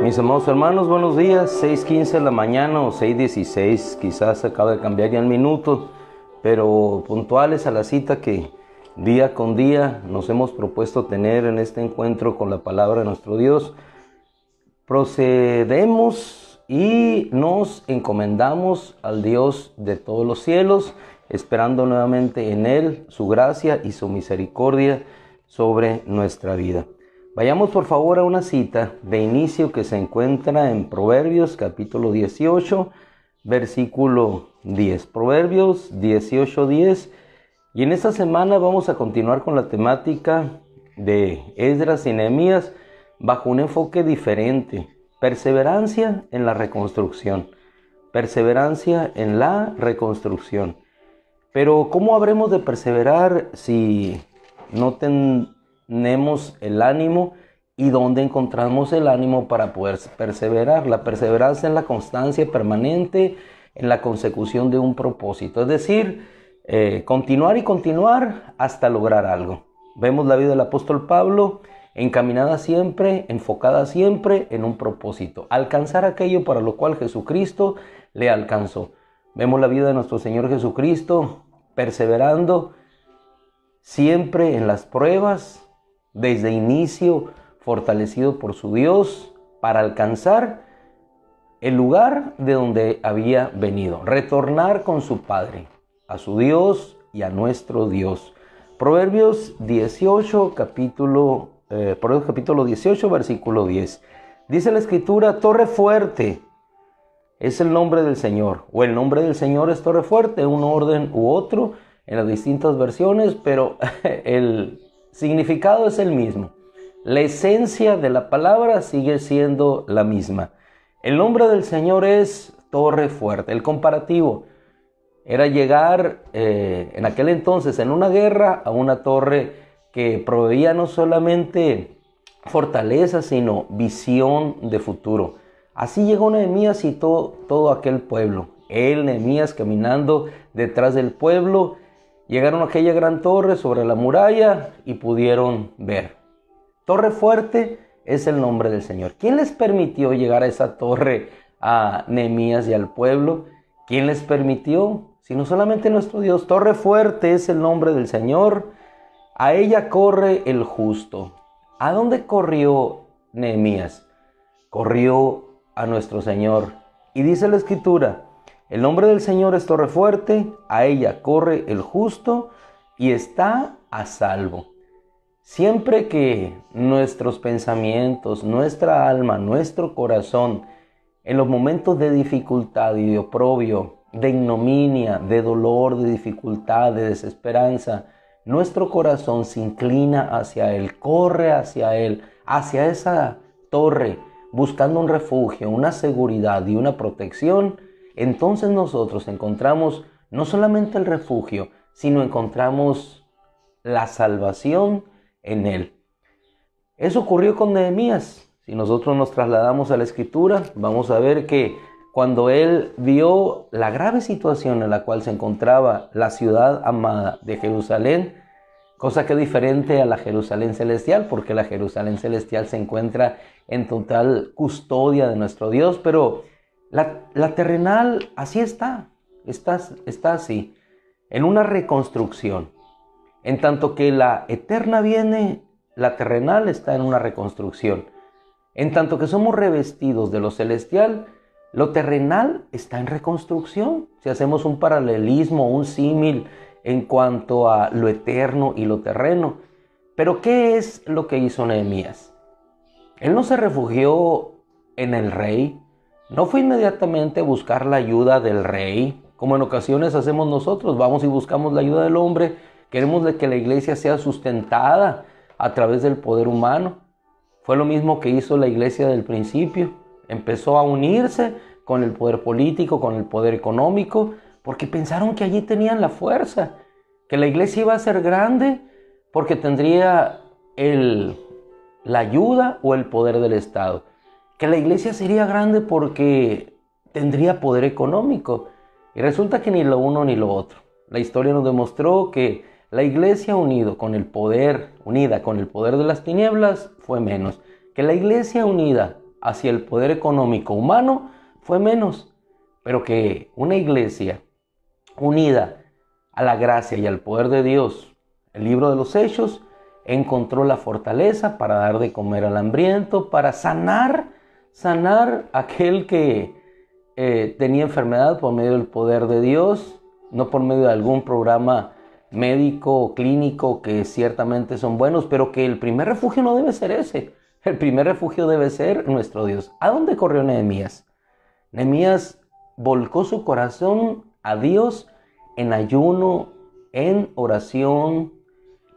Mis amados hermanos, buenos días. 6:15 de la mañana o 6:16, quizás acaba de cambiar ya el minuto, pero puntuales a la cita que día con día nos hemos propuesto tener en este encuentro con la palabra de nuestro Dios. Procedemos y nos encomendamos al Dios de todos los cielos, esperando nuevamente en Él su gracia y su misericordia sobre nuestra vida. Vayamos por favor a una cita de inicio que se encuentra en Proverbios capítulo 18, versículo 10. Proverbios 18:10. Y en esta semana vamos a continuar con la temática de Esdras y Nehemías bajo un enfoque diferente. Perseverancia en la reconstrucción. Perseverancia en la reconstrucción. Pero ¿cómo habremos de perseverar si no tenemos el ánimo? ¿Y dónde encontramos el ánimo para poder perseverar? La perseverancia en la constancia permanente, en la consecución de un propósito. Es decir, continuar y continuar hasta lograr algo. Vemos la vida del apóstol Pablo encaminada siempre, enfocada siempre en un propósito. Alcanzar aquello para lo cual Jesucristo le alcanzó. Vemos la vida de nuestro Señor Jesucristo perseverando siempre en las pruebas, desde inicio fortalecido por su Dios para alcanzar el lugar de donde había venido, retornar con su Padre, a su Dios y a nuestro Dios. Proverbios 18, capítulo 18, versículo 10. Dice la Escritura: torre fuerte es el nombre del Señor, o el nombre del Señor es torre fuerte, un orden u otro en las distintas versiones, pero el significado es el mismo. La esencia de la palabra sigue siendo la misma. El nombre del Señor es torre fuerte. El comparativo era llegar en aquel entonces en una guerra a una torre que proveía no solamente fortaleza, sino visión de futuro. Así llegó Nehemías y todo aquel pueblo. Él, Nehemías, caminando detrás del pueblo, llegaron a aquella gran torre sobre la muralla y pudieron ver. Torre fuerte es el nombre del Señor. ¿Quién les permitió llegar a esa torre a Nehemías y al pueblo? ¿Quién les permitió? Sino solamente nuestro Dios. Torre fuerte es el nombre del Señor. A ella corre el justo. ¿A dónde corrió Nehemías? Corrió a nuestro Señor. Y dice la Escritura: el nombre del Señor es torre fuerte, a ella corre el justo y está a salvo. Siempre que nuestros pensamientos, nuestra alma, nuestro corazón, en los momentos de dificultad y de oprobio, de ignominia, de dolor, de dificultad, de desesperanza, nuestro corazón se inclina hacia Él, corre hacia Él, hacia esa torre, buscando un refugio, una seguridad y una protección. Entonces nosotros encontramos no solamente el refugio, sino encontramos la salvación en Él. Eso ocurrió con Nehemías. Si nosotros nos trasladamos a la Escritura, vamos a ver que cuando él vio la grave situación en la cual se encontraba la ciudad amada de Jerusalén, cosa que es diferente a la Jerusalén celestial, porque la Jerusalén celestial se encuentra en total custodia de nuestro Dios, pero la terrenal así está así, en una reconstrucción. En tanto que la eterna viene, la terrenal está en una reconstrucción. En tanto que somos revestidos de lo celestial, lo terrenal está en reconstrucción. Si hacemos un paralelismo, un símil en cuanto a lo eterno y lo terreno. Pero ¿qué es lo que hizo Nehemías? Él no se refugió en el rey, no fue inmediatamente a buscar la ayuda del rey, como en ocasiones hacemos nosotros. Vamos y buscamos la ayuda del hombre, queremos que la iglesia sea sustentada a través del poder humano. Fue lo mismo que hizo la iglesia del principio. Empezó a unirse con el poder político, con el poder económico, porque pensaron que allí tenían la fuerza, que la iglesia iba a ser grande porque tendría la ayuda o el poder del Estado, que la iglesia sería grande porque tendría poder económico. Y resulta que ni lo uno ni lo otro. La historia nos demostró que la iglesia unida con el poder de las tinieblas fue menos. Que la iglesia unida hacia el poder económico humano fue menos, pero que una iglesia unida a la gracia y al poder de Dios, el libro de los Hechos, encontró la fortaleza para dar de comer al hambriento, para sanar a aquel que tenía enfermedad por medio del poder de Dios, no por medio de algún programa médico o clínico que ciertamente son buenos, pero que el primer refugio no debe ser ese. El primer refugio debe ser nuestro Dios. ¿A dónde corrió Nehemías? Nehemías volcó su corazón a Dios en ayuno, en oración,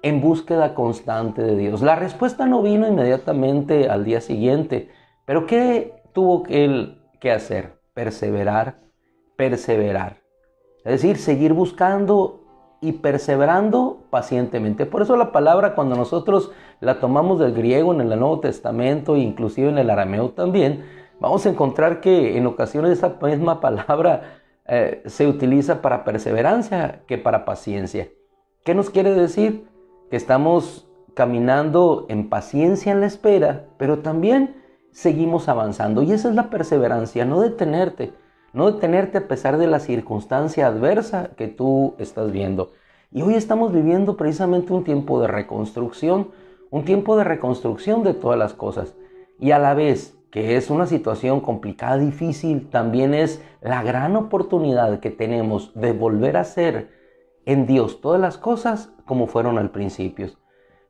en búsqueda constante de Dios. La respuesta no vino inmediatamente al día siguiente, pero ¿qué tuvo él que hacer? Perseverar. Es decir, seguir buscando y perseverando pacientemente. Por eso la palabra, cuando nosotros la tomamos del griego en el Nuevo Testamento, inclusive en el arameo también, vamos a encontrar que en ocasiones esa misma palabra se utiliza para perseverancia que para paciencia. ¿Qué nos quiere decir? Que estamos caminando en paciencia en la espera, pero también seguimos avanzando. Y esa es la perseverancia, no detenerte a pesar de la circunstancia adversa que tú estás viendo. Y hoy estamos viviendo precisamente un tiempo de reconstrucción de todas las cosas. Y a la vez que es una situación complicada, difícil, también es la gran oportunidad que tenemos de volver a hacer en Dios todas las cosas como fueron al principio.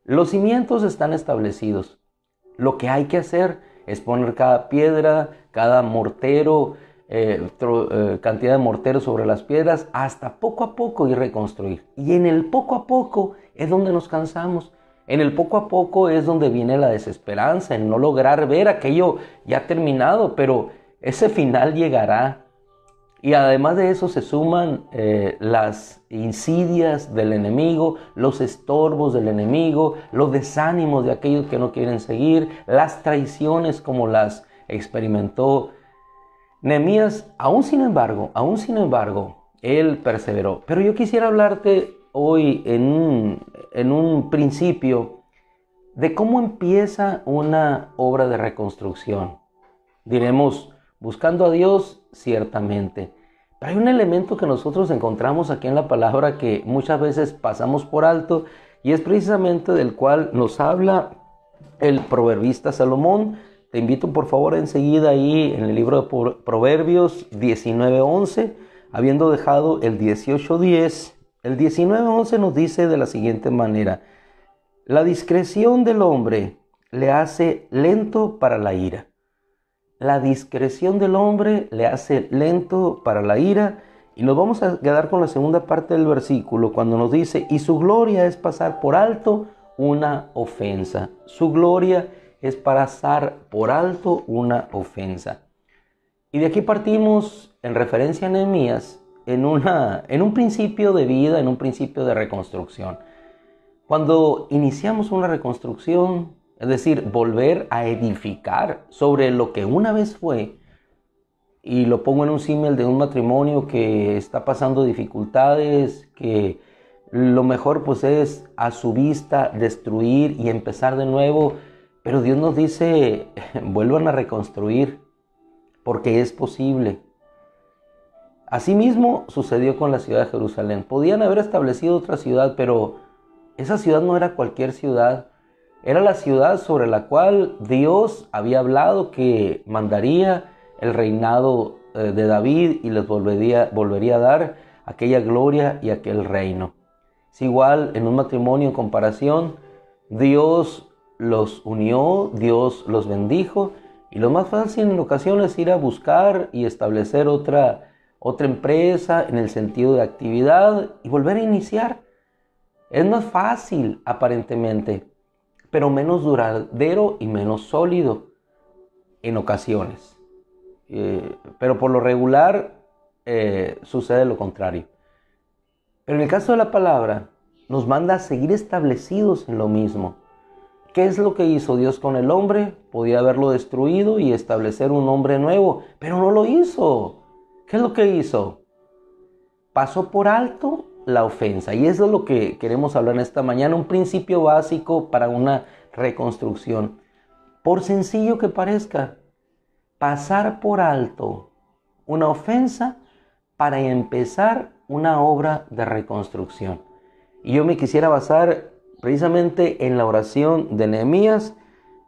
Los cimientos están establecidos. Lo que hay que hacer es poner cada piedra, cada mortero, cantidad de morteros sobre las piedras, hasta poco a poco ir reconstruir. Y en el poco a poco es donde nos cansamos. En el poco a poco es donde viene la desesperanza, en no lograr ver aquello ya terminado, pero ese final llegará. Y además de eso se suman las insidias del enemigo, los estorbos del enemigo, los desánimos de aquellos que no quieren seguir, las traiciones como las experimentó Nehemías. Aún sin embargo, él perseveró. Pero yo quisiera hablarte hoy en un principio de cómo empieza una obra de reconstrucción. Diremos, buscando a Dios, ciertamente. Pero hay un elemento que nosotros encontramos aquí en la palabra que muchas veces pasamos por alto, y es precisamente del cual nos habla el proverbista Salomón. Te invito por favor enseguida ahí en el libro de Proverbios 19:11, habiendo dejado el 18:10, el 19:11 nos dice de la siguiente manera: la discreción del hombre le hace lento para la ira. La discreción del hombre le hace lento para la ira. Y nos vamos a quedar con la segunda parte del versículo cuando nos dice: y su gloria es pasar por alto una ofensa. Su gloria es pasar por alto una ofensa. Y de aquí partimos en referencia a Nehemías en un principio de vida, en un principio de reconstrucción. Cuando iniciamos una reconstrucción, es decir, volver a edificar sobre lo que una vez fue, y lo pongo en un símil de un matrimonio que está pasando dificultades, que lo mejor pues es a su vista destruir y empezar de nuevo, pero Dios nos dice, vuelvan a reconstruir, porque es posible. Asimismo sucedió con la ciudad de Jerusalén. Podían haber establecido otra ciudad, pero esa ciudad no era cualquier ciudad. Era la ciudad sobre la cual Dios había hablado que mandaría el reinado de David y les volvería a dar aquella gloria y aquel reino. Es igual en un matrimonio en comparación. Dios los unió, Dios los bendijo, y lo más fácil en ocasiones es ir a buscar y establecer otra empresa en el sentido de actividad y volver a iniciar. Es más fácil aparentemente, pero menos duradero y menos sólido en ocasiones. Pero por lo regular sucede lo contrario. Pero en el caso de la palabra, nos manda a seguir establecidos en lo mismo. ¿Qué es lo que hizo Dios con el hombre? Podía haberlo destruido y establecer un hombre nuevo, pero no lo hizo. ¿Qué es lo que hizo? Pasó por alto la ofensa. Y eso es lo que queremos hablar en esta mañana, un principio básico para una reconstrucción. Por sencillo que parezca, pasar por alto una ofensa para empezar una obra de reconstrucción. Y yo me quisiera basar precisamente en la oración de Nehemías,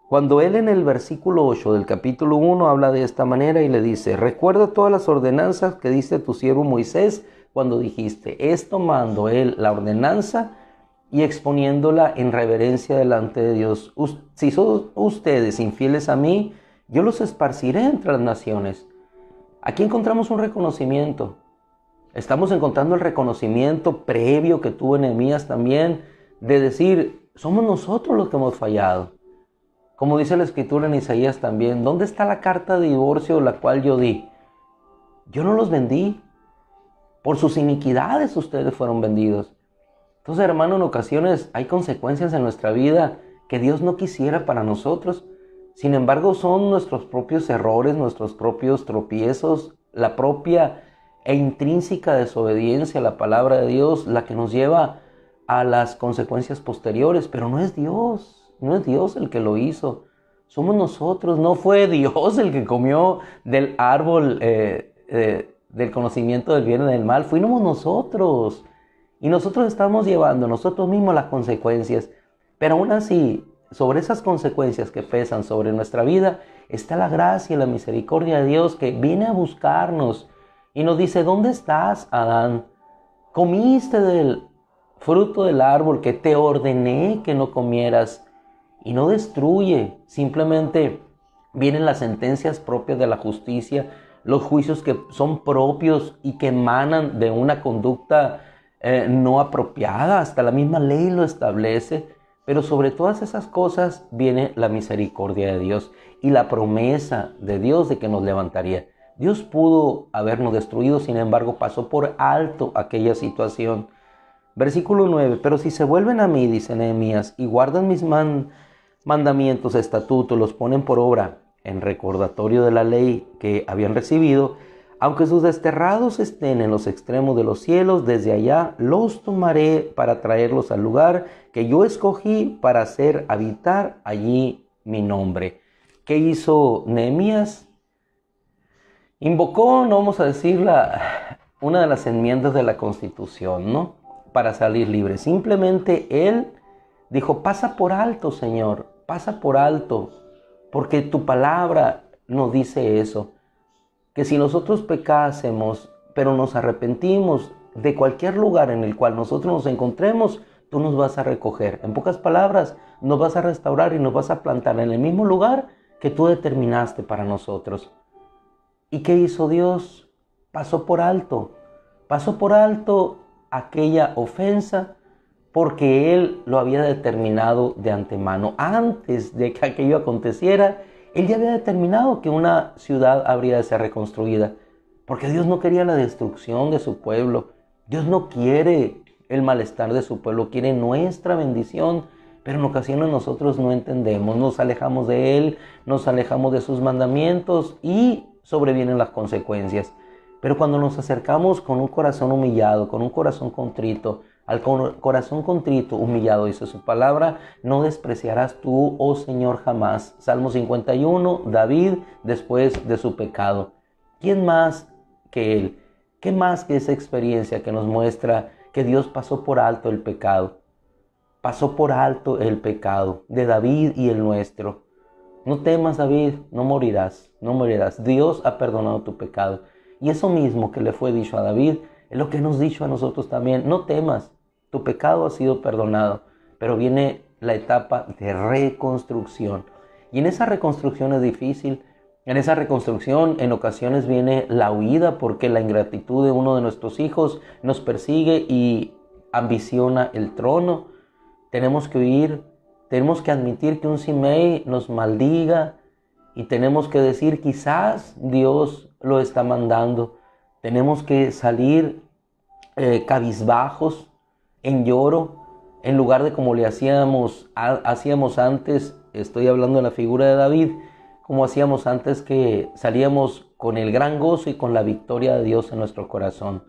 cuando él en el versículo 8 del capítulo 1 habla de esta manera y le dice: recuerda todas las ordenanzas que diste a tu siervo Moisés cuando dijiste. Es tomando él la ordenanza y exponiéndola en reverencia delante de Dios. Si son ustedes infieles a mí, yo los esparciré entre las naciones. Aquí encontramos un reconocimiento. Estamos encontrando el reconocimiento previo que tuvo Nehemías también, de decir, somos nosotros los que hemos fallado. Como dice la Escritura en Isaías también, ¿dónde está la carta de divorcio la cual yo di? Yo no los vendí. Por sus iniquidades ustedes fueron vendidos. Entonces, hermano, en ocasiones hay consecuencias en nuestra vida que Dios no quisiera para nosotros. Sin embargo, son nuestros propios errores, nuestros propios tropiezos, la propia e intrínseca desobediencia a la palabra de Dios la que nos lleva a las consecuencias posteriores. Pero no es Dios. No es Dios el que lo hizo, somos nosotros. No fue Dios el que comió del árbol del conocimiento del bien y del mal, fuimos nosotros. Y nosotros estamos llevando nosotros mismos las consecuencias. Pero aún así, sobre esas consecuencias que pesan sobre nuestra vida, está la gracia y la misericordia de Dios que viene a buscarnos y nos dice: ¿dónde estás, Adán? Comiste del fruto del árbol que te ordené que no comieras. Y no destruye, simplemente vienen las sentencias propias de la justicia, los juicios que son propios y que emanan de una conducta no apropiada, hasta la misma ley lo establece. Pero sobre todas esas cosas viene la misericordia de Dios y la promesa de Dios de que nos levantaría. Dios pudo habernos destruido, sin embargo pasó por alto aquella situación. Versículo 9, pero si se vuelven a mí, dice Nehemías, y guardan mis mandamientos, estatutos, los ponen por obra en recordatorio de la ley que habían recibido, aunque sus desterrados estén en los extremos de los cielos, desde allá los tomaré para traerlos al lugar que yo escogí para hacer habitar allí mi nombre. ¿Qué hizo Nehemías? Invocó, no vamos a decir una de las enmiendas de la Constitución, ¿no? Para salir libre. Simplemente él dijo: pasa por alto, Señor, pasa por alto, porque tu palabra nos dice eso, que si nosotros pecásemos, pero nos arrepentimos de cualquier lugar en el cual nosotros nos encontremos, tú nos vas a recoger. En pocas palabras, nos vas a restaurar y nos vas a plantar en el mismo lugar que tú determinaste para nosotros. ¿Y qué hizo Dios? Pasó por alto aquella ofensa, porque Él lo había determinado de antemano. Antes de que aquello aconteciera, Él ya había determinado que una ciudad habría de ser reconstruida, porque Dios no quería la destrucción de su pueblo. Dios no quiere el malestar de su pueblo, quiere nuestra bendición, pero en ocasiones nosotros no entendemos, nos alejamos de Él, nos alejamos de sus mandamientos y sobrevienen las consecuencias. Pero cuando nos acercamos con un corazón humillado, con un corazón contrito, al corazón contrito, humillado, dice su palabra, no despreciarás tú, oh Señor, jamás. Salmo 51, David, después de su pecado. ¿Quién más que él? ¿Qué más que esa experiencia que nos muestra que Dios pasó por alto el pecado? Pasó por alto el pecado de David y el nuestro. No temas, David, no morirás, no morirás. Dios ha perdonado tu pecado. Y eso mismo que le fue dicho a David, es lo que nos dicho a nosotros también. No temas, tu pecado ha sido perdonado, pero viene la etapa de reconstrucción. Y en esa reconstrucción es difícil. En esa reconstrucción en ocasiones viene la huida, porque la ingratitud de uno de nuestros hijos nos persigue y ambiciona el trono. Tenemos que huir, tenemos que admitir que un Simei nos maldiga y tenemos que decir: quizás Dios lo está mandando. Tenemos que salir cabizbajos, en lloro, en lugar de como le hacíamos antes. Estoy hablando de la figura de David, como hacíamos antes, que salíamos con el gran gozo y con la victoria de Dios en nuestro corazón.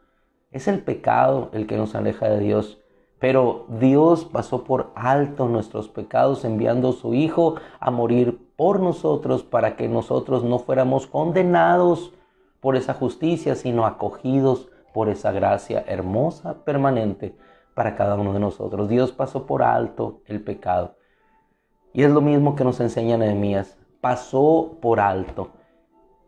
Es el pecado el que nos aleja de Dios, Pero Dios pasó por alto nuestros pecados, enviando a su Hijo a morir por nosotros, para que nosotros no fuéramos condenados por esa justicia, sino acogidos por esa gracia hermosa, permanente, para cada uno de nosotros. Dios pasó por alto el pecado. Y es lo mismo que nos enseña Nehemías. Pasó por alto.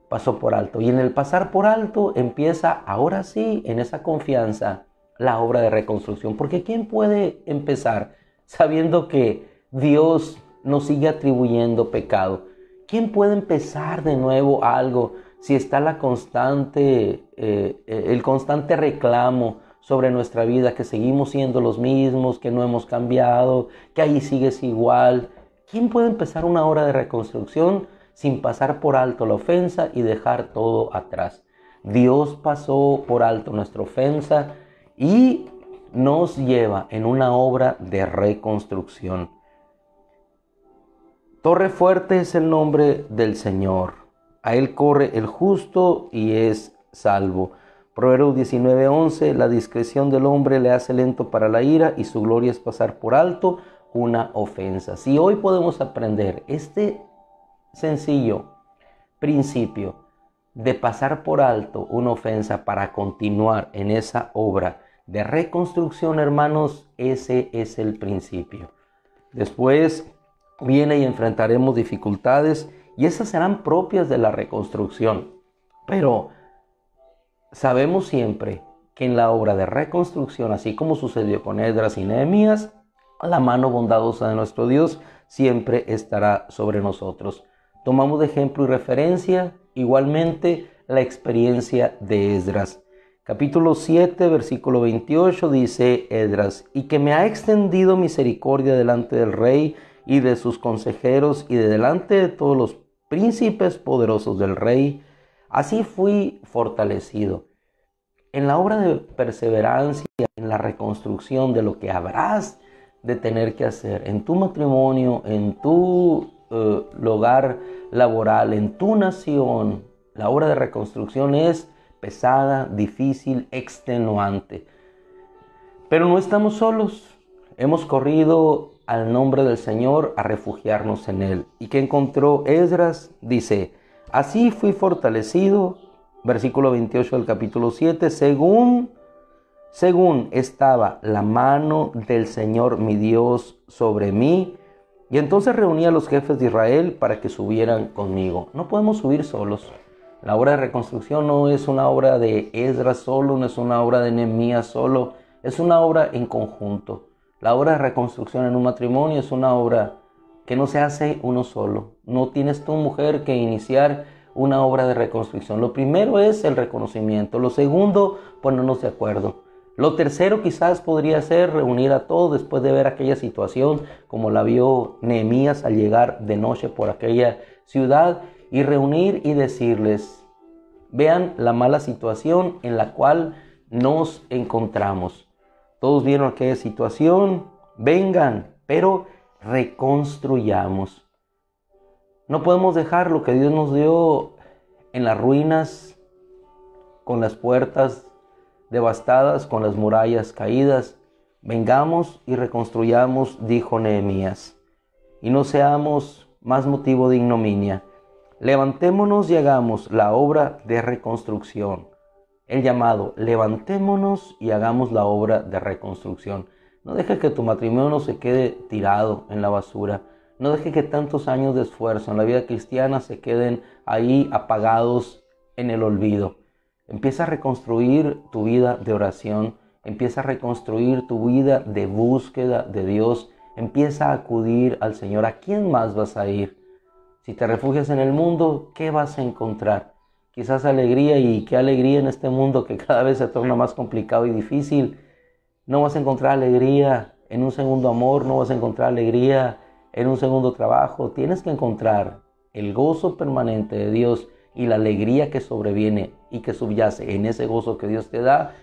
Pasó por alto. Y en el pasar por alto empieza, ahora sí, en esa confianza, la obra de reconstrucción. Porque ¿quién puede empezar sabiendo que Dios nos sigue atribuyendo pecado? ¿Quién puede empezar de nuevo algo si está el constante reclamo sobre nuestra vida, que seguimos siendo los mismos, que no hemos cambiado, que ahí sigues igual? ¿Quién puede empezar una obra de reconstrucción sin pasar por alto la ofensa y dejar todo atrás? Dios pasó por alto nuestra ofensa y nos lleva en una obra de reconstrucción. Torre fuerte es el nombre del Señor. A Él corre el justo y es salvo. Proverbios 19:11, la discreción del hombre le hace lento para la ira y su gloria es pasar por alto una ofensa. Si hoy podemos aprender este sencillo principio de pasar por alto una ofensa para continuar en esa obra de reconstrucción, hermanos, ese es el principio. Después viene y enfrentaremos dificultades y esas serán propias de la reconstrucción. Pero sabemos siempre que en la obra de reconstrucción, así como sucedió con Esdras y Nehemías, la mano bondadosa de nuestro Dios siempre estará sobre nosotros. Tomamos de ejemplo y referencia igualmente la experiencia de Esdras. Capítulo 7, versículo 28 dice Esdras: y que me ha extendido misericordia delante del rey y de sus consejeros y de delante de todos los príncipes poderosos del rey. Así fui fortalecido. En la obra de perseverancia, en la reconstrucción de lo que habrás de tener que hacer en tu matrimonio, en tu lugar laboral, en tu nación, la obra de reconstrucción es pesada, difícil, extenuante. Pero no estamos solos. Hemos corrido al nombre del Señor a refugiarnos en Él. ¿Y qué encontró Esdras? Dice: así fui fortalecido, versículo 28 del capítulo 7, según estaba la mano del Señor mi Dios sobre mí. Y entonces reuní a los jefes de Israel para que subieran conmigo. No podemos subir solos. La obra de reconstrucción no es una obra de Esdras solo, no es una obra de Nehemías solo, es una obra en conjunto. La obra de reconstrucción en un matrimonio es una obra que no se hace uno solo. No tienes tú, mujer, que iniciar una obra de reconstrucción. Lo primero es el reconocimiento. Lo segundo, ponernos de acuerdo. Lo tercero quizás podría ser reunir a todos después de ver aquella situación como la vio Nehemías al llegar de noche por aquella ciudad, y reunir y decirles: vean la mala situación en la cual nos encontramos. Todos vieron aquella situación, vengan, pero reconstruyamos. No podemos dejar lo que Dios nos dio en las ruinas, con las puertas devastadas, con las murallas caídas. Vengamos y reconstruyamos, dijo Nehemías, y no seamos más motivo de ignominia. Levantémonos y hagamos la obra de reconstrucción. El llamado: levantémonos y hagamos la obra de reconstrucción. No deje que tu matrimonio se quede tirado en la basura. No deje que tantos años de esfuerzo en la vida cristiana se queden ahí apagados en el olvido. Empieza a reconstruir tu vida de oración. Empieza a reconstruir tu vida de búsqueda de Dios. Empieza a acudir al Señor. ¿A quién más vas a ir? Si te refugias en el mundo, ¿qué vas a encontrar? Quizás alegría, y qué alegría en este mundo que cada vez se torna más complicado y difícil. No vas a encontrar alegría en un segundo amor, no vas a encontrar alegría en un segundo trabajo. Tienes que encontrar el gozo permanente de Dios y la alegría que sobreviene y que subyace en ese gozo que Dios te da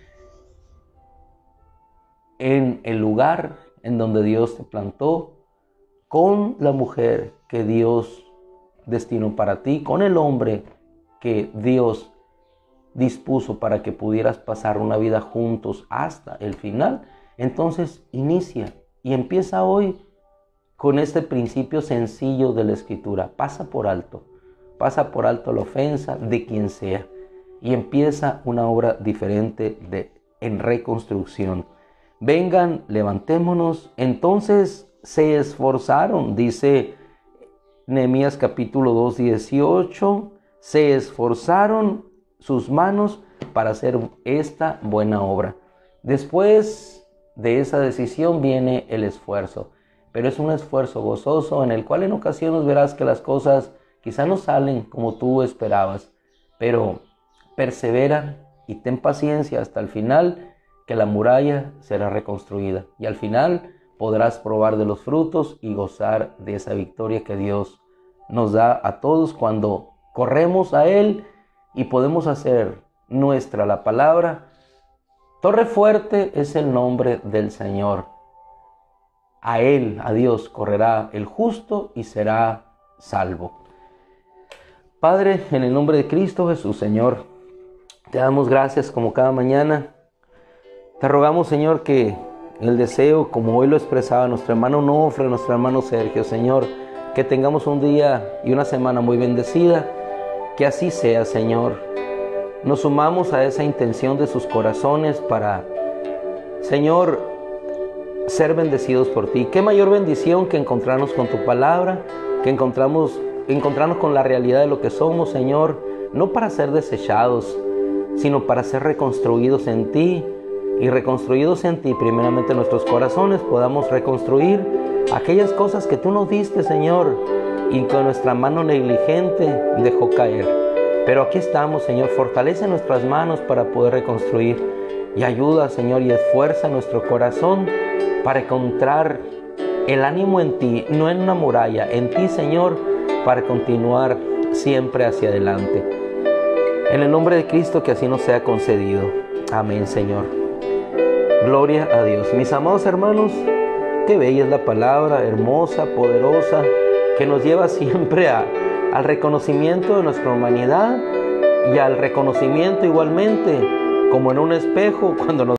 en el lugar en donde Dios te plantó, con la mujer que Dios destinó para ti, con el hombre que Dios dispuso para que pudieras pasar una vida juntos hasta el final. Entonces inicia y empieza hoy con este principio sencillo de la Escritura. Pasa por alto la ofensa de quien sea y empieza una obra diferente en reconstrucción. Vengan, levantémonos. Entonces se esforzaron, dice Nehemías capítulo 2, 18, se esforzaron sus manos para hacer esta buena obra. Después de esa decisión viene el esfuerzo, pero es un esfuerzo gozoso en el cual en ocasiones verás que las cosas quizá no salen como tú esperabas, pero persevera y ten paciencia hasta el final, que la muralla será reconstruida y al final podrás probar de los frutos y gozar de esa victoria que Dios nos da a todos cuando corremos a Él y podemos hacer nuestra la palabra. Torre fuerte es el nombre del Señor. A Él, a Dios, correrá el justo y será salvo. Padre, en el nombre de Cristo Jesús, Señor, te damos gracias como cada mañana. Te rogamos, Señor, que el deseo, como hoy lo expresaba nuestro hermano Nofre, nuestro hermano Sergio, Señor, que tengamos un día y una semana muy bendecida, que así sea, Señor. Nos sumamos a esa intención de sus corazones para, Señor, ser bendecidos por ti. Qué mayor bendición que encontrarnos con tu palabra, que encontrarnos con la realidad de lo que somos, Señor, no para ser desechados, sino para ser reconstruidos en ti, y reconstruidos en ti, primeramente nuestros corazones, podamos reconstruir aquellas cosas que tú nos diste, Señor, y con nuestra mano negligente dejó caer. Pero aquí estamos, Señor, fortalece nuestras manos para poder reconstruir, y ayuda, Señor, y esfuerza nuestro corazón para encontrar el ánimo en ti, no en una muralla, en ti, Señor, para continuar siempre hacia adelante. En el nombre de Cristo, que así nos sea concedido. Amén, Señor. Gloria a Dios. Mis amados hermanos, qué bella es la palabra, hermosa, poderosa, que nos lleva siempre al reconocimiento de nuestra humanidad y al reconocimiento igualmente, como en un espejo, cuando nos